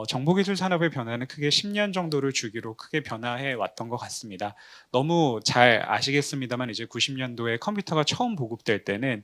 정보기술 산업의 변화는 크게 10년 정도를 주기로 크게 변화해 왔던 것 같습니다. 너무 잘 아시겠습니다만 이제 90년도에 컴퓨터가 처음 보급될 때는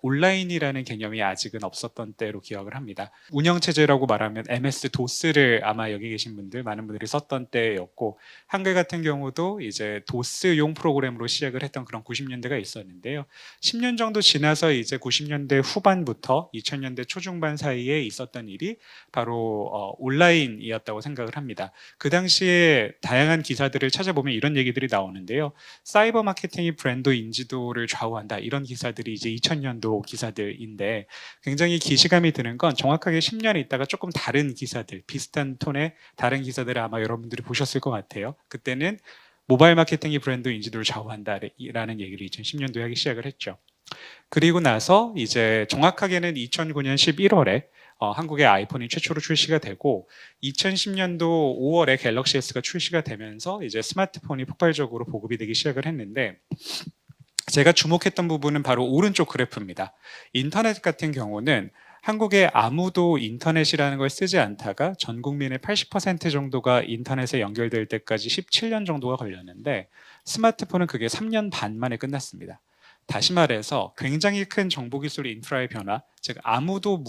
온라인이라는 개념이 아직은 없었던 때로 기억을 합니다. 운영체제라고 말하면 MS-DOS를 아마 여기 계신 분들 많은 분들이 썼던 때였고, 한글 같은 경우도 이제 도스용 프로그램으로 시작을 했던 그런 90년대가 있었는데요. 10년 정도 지나서 이제 90년대 후반부터 2000년대 초중반 사이에 있었던 일이 바로 온라인이었다고 생각을 합니다. 그 당시에 다양한 기사들을 찾아보면 이런 얘기들이 나오는데요. 사이버 마케팅이 브랜드 인지도를 좌우한다, 이런 기사들이 이제 2000년도 기사들인데, 굉장히 기시감이 드는 건 정확하게 10년 있다가 조금 다른 기사들, 비슷한 톤의 다른 기사들을 아마 여러분들이 보셨을 것 같아요. 그때는 모바일 마케팅이 브랜드 인지도를 좌우한다라는 얘기를 2010년도에 하기 시작을 했죠. 그리고 나서 이제 정확하게는 2009년 11월에 한국의 아이폰이 최초로 출시가 되고, 2010년도 5월에 갤럭시 S가 출시가 되면서 이제 스마트폰이 폭발적으로 보급이 되기 시작을 했는데, 제가 주목했던 부분은 바로 오른쪽 그래프입니다. 인터넷 같은 경우는 한국에 아무도 인터넷이라는 걸 쓰지 않다가 전 국민의 80% 정도가 인터넷에 연결될 때까지 17년 정도가 걸렸는데, 스마트폰은 그게 3년 반 만에 끝났습니다. 다시 말해서 굉장히 큰 정보기술 인프라의 변화, 즉 아무도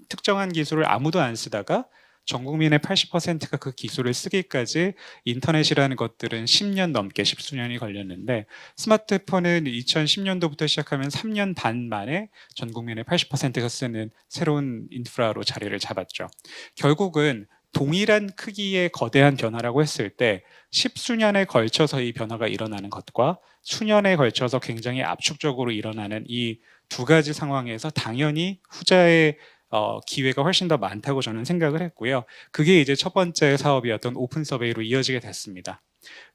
특정한 기술을 아무도 안 쓰다가 전 국민의 80%가 그 기술을 쓰기까지 인터넷이라는 것들은 10년 넘게, 십수년이 걸렸는데, 스마트폰은 2010년도부터 시작하면 3년 반 만에 전 국민의 80%가 쓰는 새로운 인프라로 자리를 잡았죠. 결국은 동일한 크기의 거대한 변화라고 했을 때 십수년에 걸쳐서 이 변화가 일어나는 것과 수년에 걸쳐서 굉장히 압축적으로 일어나는 이 두 가지 상황에서 당연히 후자의 기회가 훨씬 더 많다고 저는 생각을 했고요. 그게 이제 첫 번째 사업이었던 오픈 서베이로 이어지게 됐습니다.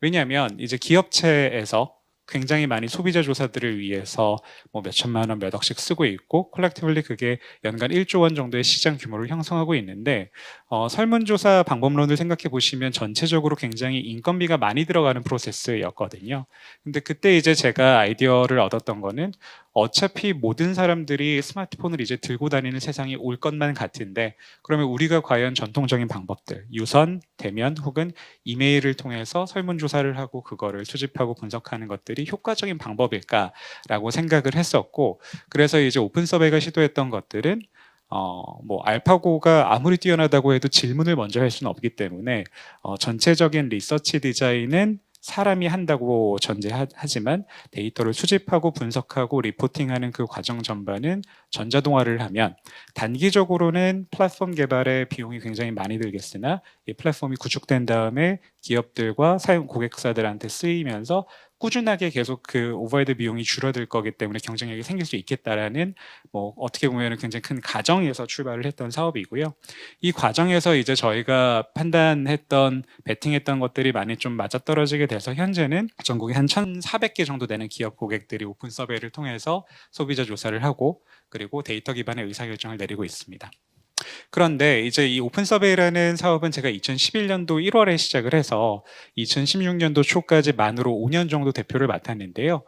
왜냐하면 이제 기업체에서 굉장히 많이 소비자 조사들을 위해서 뭐 몇천만 원, 몇 억씩 쓰고 있고, 콜렉티블리 그게 연간 1조 원 정도의 시장 규모를 형성하고 있는데, 설문조사 방법론을 생각해 보시면 전체적으로 굉장히 인건비가 많이 들어가는 프로세스였거든요. 근데 그때 이제 제가 아이디어를 얻었던 거는, 어차피 모든 사람들이 스마트폰을 이제 들고 다니는 세상이 올 것만 같은데, 그러면 우리가 과연 전통적인 방법들, 유선, 대면 혹은 이메일을 통해서 설문조사를 하고 그거를 수집하고 분석하는 것들이 효과적인 방법일까라고 생각을 했었고, 그래서 이제 오픈 서베이가 시도했던 것들은 뭐 알파고가 아무리 뛰어나다고 해도 질문을 먼저 할 수는 없기 때문에 전체적인 리서치 디자인은 사람이 한다고 전제하지만 데이터를 수집하고 분석하고 리포팅하는 그 과정 전반은 전자동화를 하면 단기적으로는 플랫폼 개발에 비용이 굉장히 많이 들겠으나, 이 플랫폼이 구축된 다음에 기업들과 사용 고객사들한테 쓰이면서 꾸준하게 계속 그 오버헤드 비용이 줄어들 거기 때문에 경쟁력이 생길 수 있겠다라는, 뭐 어떻게 보면 굉장히 큰 가정에서 출발을 했던 사업이고요. 이 과정에서 이제 저희가 판단했던, 베팅했던 것들이 많이 좀 맞아떨어지게 돼서 현재는 전국에 한 1,400개 정도 되는 기업 고객들이 오픈 서베이를 통해서 소비자 조사를 하고, 그리고 데이터 기반의 의사결정을 내리고 있습니다. 그런데 이제 이 오픈 서베이라는 사업은 제가 2011년도 1월에 시작을 해서 2016년도 초까지 만으로 5년 정도 대표를 맡았는데요.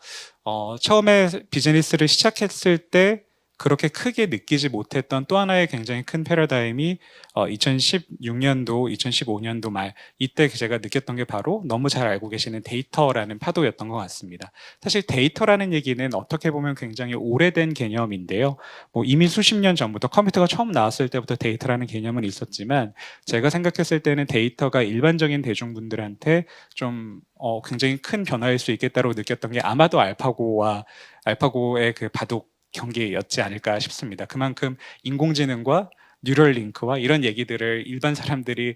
처음에 비즈니스를 시작했을 때 그렇게 크게 느끼지 못했던 또 하나의 굉장히 큰 패러다임이 2016년도, 2015년도 말, 이때 제가 느꼈던 게 바로 너무 잘 알고 계시는 데이터라는 파도였던 것 같습니다. 사실 데이터라는 얘기는 어떻게 보면 굉장히 오래된 개념인데요. 뭐 이미 수십 년 전부터, 컴퓨터가 처음 나왔을 때부터 데이터라는 개념은 있었지만, 제가 생각했을 때는 데이터가 일반적인 대중분들한테 좀 굉장히 큰 변화일 수 있겠다고 느꼈던 게 아마도 알파고의 그 바둑 경기였지 않을까 싶습니다. 그만큼 인공지능과 뉴럴링크와 이런 얘기들을 일반 사람들이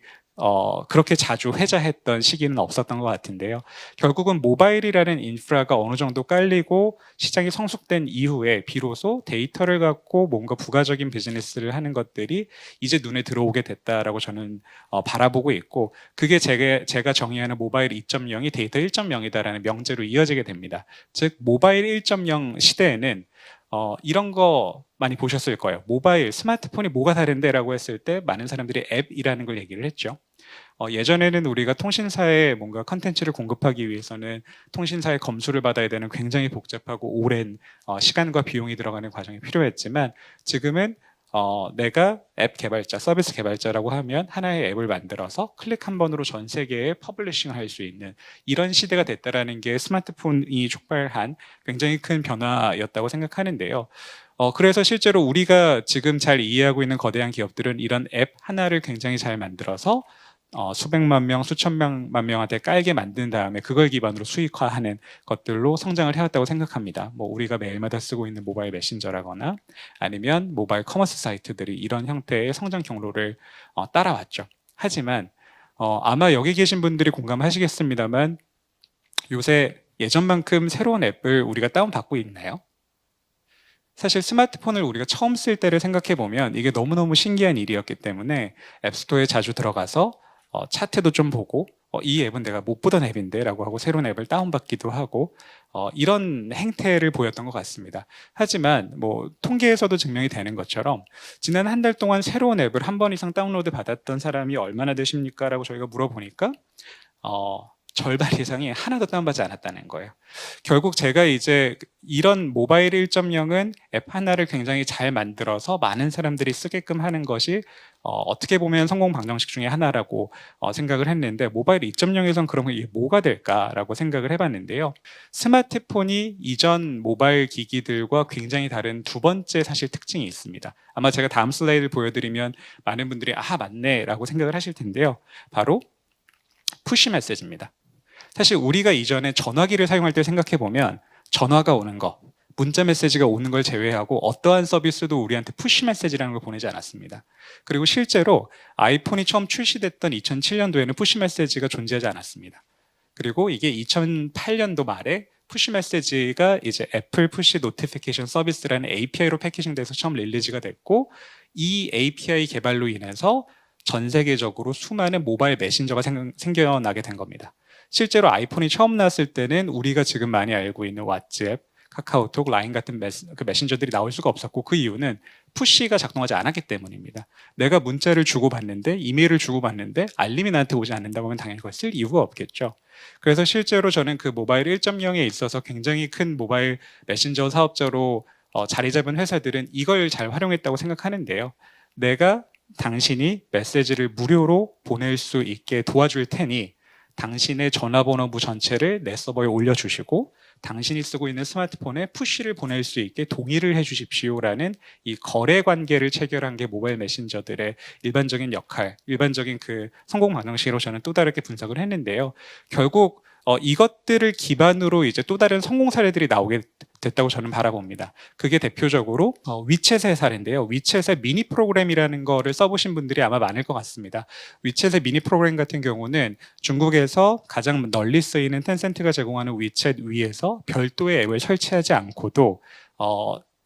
그렇게 자주 회자했던 시기는 없었던 것 같은데요. 결국은 모바일이라는 인프라가 어느 정도 깔리고 시장이 성숙된 이후에 비로소 데이터를 갖고 뭔가 부가적인 비즈니스를 하는 것들이 이제 눈에 들어오게 됐다라고 저는 바라보고 있고, 그게 제가 정의하는 모바일 2.0이 데이터 1.0이다라는 명제로 이어지게 됩니다. 즉 모바일 1.0 시대에는 이런 거 많이 보셨을 거예요. 모바일, 스마트폰이 뭐가 다른데? 라고 했을 때 많은 사람들이 앱이라는 걸 얘기를 했죠. 예전에는 우리가 통신사에 뭔가 컨텐츠를 공급하기 위해서는 통신사의 검수를 받아야 되는 굉장히 복잡하고 오랜 시간과 비용이 들어가는 과정이 필요했지만, 지금은 내가 앱 개발자, 서비스 개발자라고 하면 하나의 앱을 만들어서 클릭 한 번으로 전 세계에 퍼블리싱을 할 수 있는 이런 시대가 됐다라는 게 스마트폰이 촉발한 굉장히 큰 변화였다고 생각하는데요. 그래서 실제로 우리가 지금 잘 이해하고 있는 거대한 기업들은 이런 앱 하나를 굉장히 잘 만들어서 수백만 명, 수천만 명한테 깔게 만든 다음에 그걸 기반으로 수익화하는 것들로 성장을 해왔다고 생각합니다. 뭐 우리가 매일마다 쓰고 있는 모바일 메신저라거나 아니면 모바일 커머스 사이트들이 이런 형태의 성장 경로를 따라왔죠. 하지만 아마 여기 계신 분들이 공감하시겠습니다만 요새 예전만큼 새로운 앱을 우리가 다운받고 있나요? 사실 스마트폰을 우리가 처음 쓸 때를 생각해 보면 이게 너무너무 신기한 일이었기 때문에 앱스토어에 자주 들어가서 차트도 좀 보고 이 앱은 내가 못 보던 앱인데 라고 하고 새로운 앱을 다운받기도 하고 이런 행태를 보였던 것 같습니다. 하지만 뭐 통계에서도 증명이 되는 것처럼 지난 한 달 동안 새로운 앱을 한 번 이상 다운로드 받았던 사람이 얼마나 되십니까? 라고 저희가 물어보니까 절반 이상이 하나도 다운받지 않았다는 거예요. 결국 제가 이제 이런 모바일 1.0은 앱 하나를 굉장히 잘 만들어서 많은 사람들이 쓰게끔 하는 것이 어떻게 보면 성공 방정식 중에 하나라고 생각을 했는데 모바일 2.0에선 그러면 이게 뭐가 될까라고 생각을 해봤는데요. 스마트폰이 이전 모바일 기기들과 굉장히 다른 두 번째 사실 특징이 있습니다. 아마 제가 다음 슬라이드를 보여드리면 많은 분들이 맞네 라고 생각을 하실 텐데요. 바로 푸시 메시지입니다. 사실 우리가 이전에 전화기를 사용할 때 생각해 보면 전화가 오는 거, 문자 메시지가 오는 걸 제외하고 어떠한 서비스도 우리한테 푸시 메시지라는 걸 보내지 않았습니다. 그리고 실제로 아이폰이 처음 출시됐던 2007년도에는 푸시 메시지가 존재하지 않았습니다. 그리고 이게 2008년도 말에 푸시 메시지가 이제 애플 푸시 노티피케이션 서비스라는 API로 패키징돼서 처음 릴리즈가 됐고 이 API 개발로 인해서 전 세계적으로 수많은 모바일 메신저가 생겨나게 된 겁니다. 실제로 아이폰이 처음 나왔을 때는 우리가 지금 많이 알고 있는 왓츠앱, 카카오톡, 라인 같은 메신저들이 나올 수가 없었고 그 이유는 푸시가 작동하지 않았기 때문입니다. 내가 문자를 주고받는데 이메일을 주고받는데 알림이 나한테 오지 않는다고 하면 당연히 그걸 쓸 이유가 없겠죠. 그래서 실제로 저는 그 모바일 1.0에 있어서 굉장히 큰 모바일 메신저 사업자로 자리 잡은 회사들은 이걸 잘 활용했다고 생각하는데요. 내가 당신이 메시지를 무료로 보낼 수 있게 도와줄 테니 당신의 전화번호부 전체를 내 서버에 올려주시고 당신이 쓰고 있는 스마트폰에 푸시를 보낼 수 있게 동의를 해주십시오라는 이 거래 관계를 체결한 게 모바일 메신저들의 일반적인 역할, 일반적인 그 성공 방정식으로 저는 또 다르게 분석을 했는데요. 결국 이것들을 기반으로 이제 또 다른 성공 사례들이 나오게 됐다고 저는 바라봅니다. 그게 대표적으로 위챗의 사례인데요. 위챗의 미니 프로그램이라는 거를 써보신 분들이 아마 많을 것 같습니다. 위챗의 미니 프로그램 같은 경우는 중국에서 가장 널리 쓰이는 텐센트가 제공하는 위챗 위에서 별도의 앱을 설치하지 않고도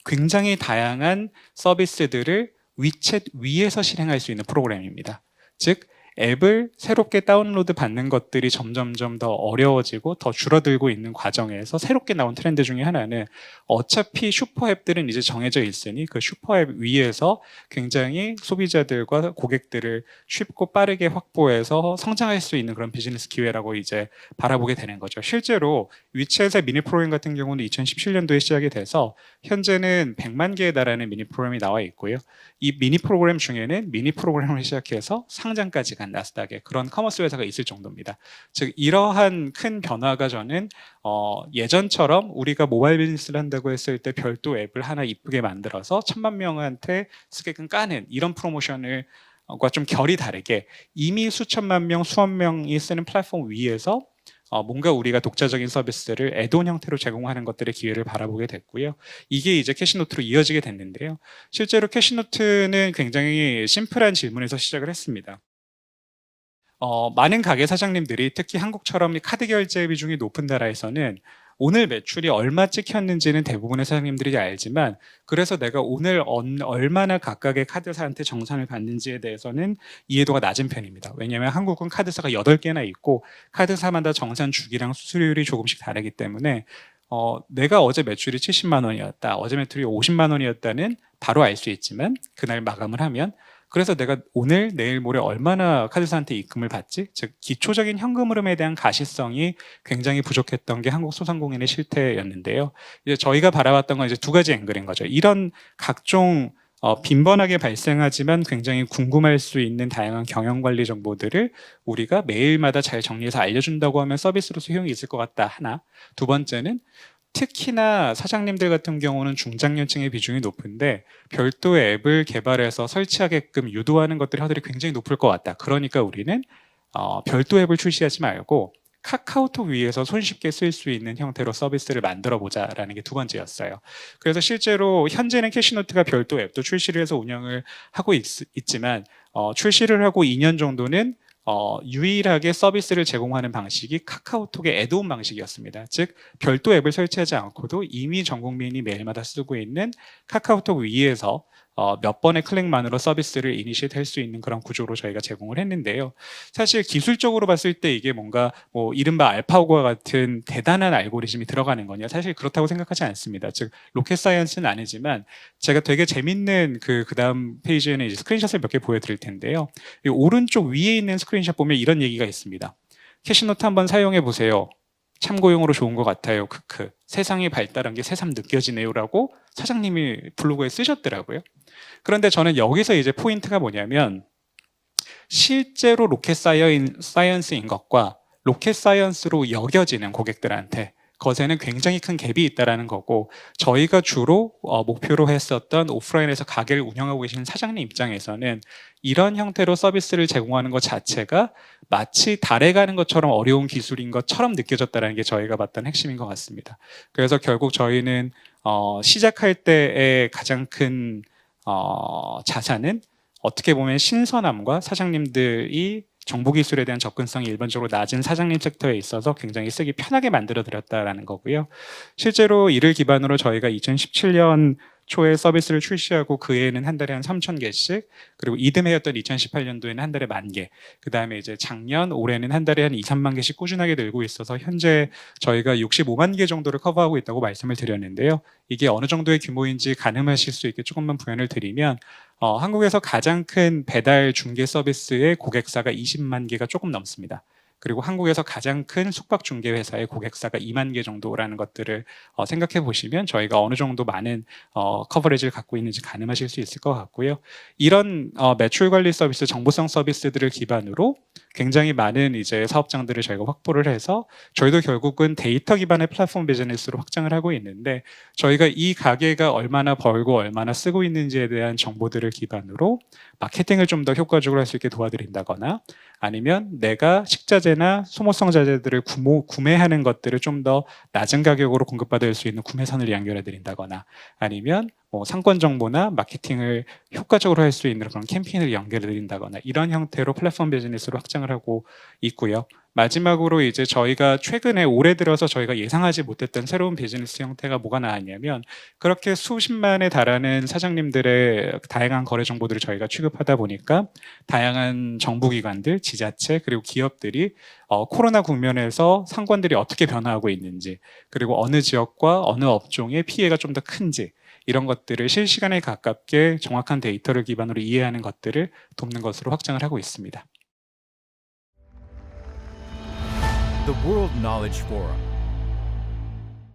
굉장히 다양한 서비스들을 위챗 위에서 실행할 수 있는 프로그램입니다. 즉 앱을 새롭게 다운로드 받는 것들이 점점점 더 어려워지고 더 줄어들고 있는 과정에서 새롭게 나온 트렌드 중에 하나는 어차피 슈퍼앱들은 이제 정해져 있으니 그 슈퍼앱 위에서 굉장히 소비자들과 고객들을 쉽고 빠르게 확보해서 성장할 수 있는 그런 비즈니스 기회라고 이제 바라보게 되는 거죠. 실제로 위챗의 미니 프로그램 같은 경우는 2017년도에 시작이 돼서 현재는 100만 개에 달하는 미니 프로그램이 나와 있고요. 이 미니 프로그램 중에는 미니 프로그램을 시작해서 상장까지 간 나스닥에 그런 커머스 회사가 있을 정도입니다. 즉 이러한 큰 변화가 저는 예전처럼 우리가 모바일 비즈니스를 한다고 했을 때 별도 앱을 하나 이쁘게 만들어서 1000만 명한테 쓰게끔 까는 이런 프로모션을 좀 결이 다르게 이미 수천만 명, 수억 명이 쓰는 플랫폼 위에서 뭔가 우리가 독자적인 서비스를 애돈 형태로 제공하는 것들의 기회를 바라보게 됐고요. 이게 이제 캐시노트로 이어지게 됐는데요. 실제로 캐시노트는 굉장히 심플한 질문에서 시작을 했습니다. 많은 가게 사장님들이 특히 한국처럼 카드 결제 비중이 높은 나라에서는 오늘 매출이 얼마 찍혔는지는 대부분의 사장님들이 알지만 그래서 내가 오늘 얼마나 각각의 카드사한테 정산을 받는지에 대해서는 이해도가 낮은 편입니다. 왜냐하면 한국은 카드사가 8개나 있고 카드사마다 정산 주기랑 수수료율이 조금씩 다르기 때문에 내가 어제 매출이 70만 원이었다, 어제 매출이 50만 원이었다는 바로 알 수 있지만 그날 마감을 하면 그래서 내가 오늘, 내일, 모레 얼마나 카드사한테 입금을 받지? 즉 기초적인 현금 흐름에 대한 가시성이 굉장히 부족했던 게 한국 소상공인의 실태였는데요. 이제 저희가 바라봤던 건 이제 두 가지 앵글인 거죠. 이런 각종 빈번하게 발생하지만 굉장히 궁금할 수 있는 다양한 경영 관리 정보들을 우리가 매일마다 잘 정리해서 알려준다고 하면 서비스로서 효용이 있을 것 같다 하나. 두 번째는 특히나 사장님들 같은 경우는 중장년층의 비중이 높은데 별도의 앱을 개발해서 설치하게끔 유도하는 것들의 허들이 굉장히 높을 것 같다. 그러니까 우리는 별도 앱을 출시하지 말고 카카오톡 위에서 손쉽게 쓸 수 있는 형태로 서비스를 만들어 보자라는 게 두 번째였어요. 그래서 실제로 현재는 캐시노트가 별도 앱도 출시를 해서 운영을 하고 있지만 출시를 하고 2년 정도는 유일하게 서비스를 제공하는 방식이 카카오톡의 애드온 방식이었습니다. 즉 별도 앱을 설치하지 않고도 이미 전 국민이 매일마다 쓰고 있는 카카오톡 위에서 몇 번의 클릭만으로 서비스를 이니시에이트 할 수 있는 그런 구조로 저희가 제공을 했는데요. 사실 기술적으로 봤을 때 이게 뭔가 뭐 이른바 알파고와 같은 대단한 알고리즘이 들어가는 거냐, 사실 그렇다고 생각하지 않습니다. 즉 로켓 사이언스는 아니지만 제가 되게 재밌는 그 다음 페이지에는 이제 스크린샷을 몇 개 보여드릴 텐데요. 이 오른쪽 위에 있는 스크린샷 보면 이런 얘기가 있습니다. 캐시노트 한번 사용해 보세요. 참고용으로 좋은 것 같아요. 크크. 세상이 발달한 게 새삼 느껴지네요라고 사장님이 블로그에 쓰셨더라고요. 그런데 저는 여기서 이제 포인트가 뭐냐면 실제로 로켓 사이언스인 것과 로켓 사이언스로 여겨지는 고객들한테 것에는 굉장히 큰 갭이 있다는 거고, 저희가 주로 목표로 했었던 오프라인에서 가게를 운영하고 계시는 사장님 입장에서는 이런 형태로 서비스를 제공하는 것 자체가 마치 달에 가는 것처럼 어려운 기술인 것처럼 느껴졌다는 게 저희가 봤던 핵심인 것 같습니다. 그래서 결국 저희는 시작할 때의 가장 큰 자산은 어떻게 보면 신선함과 사장님들이 정보기술에 대한 접근성이 일반적으로 낮은 사장님 섹터에 있어서 굉장히 쓰기 편하게 만들어 드렸다는 거고요. 실제로 이를 기반으로 저희가 2017년 초에 서비스를 출시하고 그 해에는 한 달에 한 3,000개씩, 그리고 이듬해였던 2018년도에는 한 달에 10,000개, 그 다음에 이제 작년 올해는 한 달에 한 2, 3만 개씩 꾸준하게 늘고 있어서 현재 저희가 65만 개 정도를 커버하고 있다고 말씀을 드렸는데요. 이게 어느 정도의 규모인지 가늠하실 수 있게 조금만 부연을 드리면 한국에서 가장 큰 배달 중개 서비스의 고객사가 20만 개가 조금 넘습니다. 그리고 한국에서 가장 큰 숙박 중개 회사의 고객사가 2만 개 정도라는 것들을 생각해 보시면 저희가 어느 정도 많은 커버리지를 갖고 있는지 가늠하실 수 있을 것 같고요. 이런 매출 관리 서비스, 정보성 서비스들을 기반으로 굉장히 많은 이제 사업장들을 저희가 확보를 해서 저희도 결국은 데이터 기반의 플랫폼 비즈니스로 확장을 하고 있는데, 저희가 이 가게가 얼마나 벌고 얼마나 쓰고 있는지에 대한 정보들을 기반으로 마케팅을 좀 더 효과적으로 할 수 있게 도와드린다거나, 아니면 내가 식자재나 소모성 자재들을 구매하는 것들을 좀 더 낮은 가격으로 공급받을 수 있는 구매선을 연결해 드린다거나, 아니면 뭐 상권 정보나 마케팅을 효과적으로 할 수 있는 그런 캠페인을 연결해 드린다거나, 이런 형태로 플랫폼 비즈니스로 확장을 하고 있고요. 마지막으로 이제 저희가 최근에 올해 들어서 저희가 예상하지 못했던 새로운 비즈니스 형태가 뭐가 나왔냐면, 그렇게 수십만에 달하는 사장님들의 다양한 거래 정보들을 저희가 취급하다 보니까 다양한 정부기관들, 지자체, 그리고 기업들이 코로나 국면에서 상권들이 어떻게 변화하고 있는지, 그리고 어느 지역과 어느 업종의 피해가 좀 더 큰지, 이런 것들을 실시간에 가깝게 정확한 데이터를 기반으로 이해하는 것들을 돕는 것으로 확장을 하고 있습니다. The World Knowledge Forum